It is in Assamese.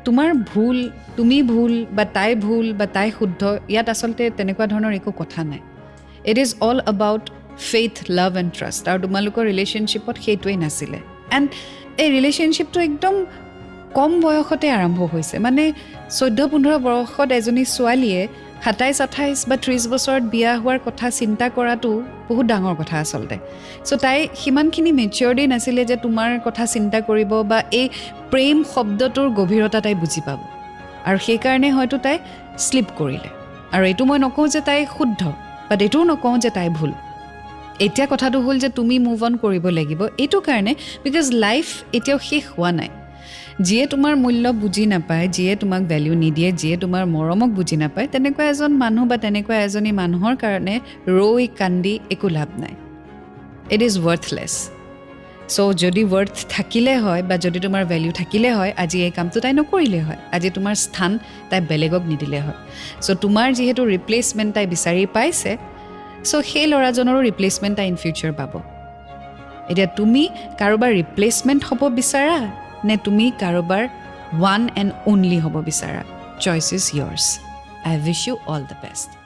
তোমাৰ ভুল, তুমি ভুল বা তাই শুদ্ধ, ইয়াত আচলতে তেনেকুৱা ধৰণৰ একো কথা নাই। It is all about faith, love and trust. আৰু তোমালোকৰ ৰিলেশ্যনশ্বিপত সেইটোৱেই নাছিলে। এণ্ড এই ৰিলেশ্যনশ্বিপটো একদম কম বয়সতে আৰম্ভ হৈছে। মানে 14-15 বয়সত এজনী ছোৱালীয়ে 27-28 বা 30 বছৰত বিয়া হোৱাৰ কথা চিন্তা কৰাটো বহুত ডাঙৰ কথা আচলতে। চ' তাই সিমানখিনি মেচিয়ৰ্ডেই নাছিলে যে তোমাৰ কথা চিন্তা কৰিব বা এই প্ৰেম শব্দটোৰ গভীৰতা তাই বুজি পাব। আৰু সেইকাৰণে হয়তো তাই শ্লিপ কৰিলে। আৰু এইটো মই নকওঁ যে তাই শুদ্ধ, বাট এইটোও নকওঁ যে তাই ভুল। এতিয়া কথাটো হ'ল যে তুমি মুভ অন কৰিব লাগিব, এইটো কাৰণে বিকজ লাইফ এতিয়াও শেষ হোৱা নাই। যিয়ে তোমাৰ মূল্য বুজি নাপায়, যিয়ে তোমাক ভেলিউ নিদিয়ে, যিয়ে তোমাৰ মৰমক বুজি নাপায়, তেনেকুৱা এজন মানুহ বা তেনেকুৱা এজনী মানুহৰ কাৰণে ৰৈ কান্দি একো লাভ নাই। It is ৱৰ্থলেছ। চ' যদি ৱৰ্থ থাকিলে হয় বা যদি তোমাৰ ভেলিউ থাকিলে হয়, আজি এই কামটো তাই নকৰিলে হয়। আজি তোমাৰ স্থান তাই বেলেগক নিদিলে হয়। চ' তোমাৰ যিহেতু ৰিপ্লেচমেণ্ট তাই বিচাৰি পাইছে, চ' সেই ল'ৰাজনৰো ৰিপ্লেচমেণ্ট তাই ইন ফিউচাৰ পাব। এতিয়া তুমি কাৰোবাৰ ৰিপ্লেচমেণ্ট হ'ব বিচাৰা নে তুমি কাৰোবাৰ ওৱান এণ্ড অনলি হ'ব বিচাৰা? Choice is yours. I wish you all the best.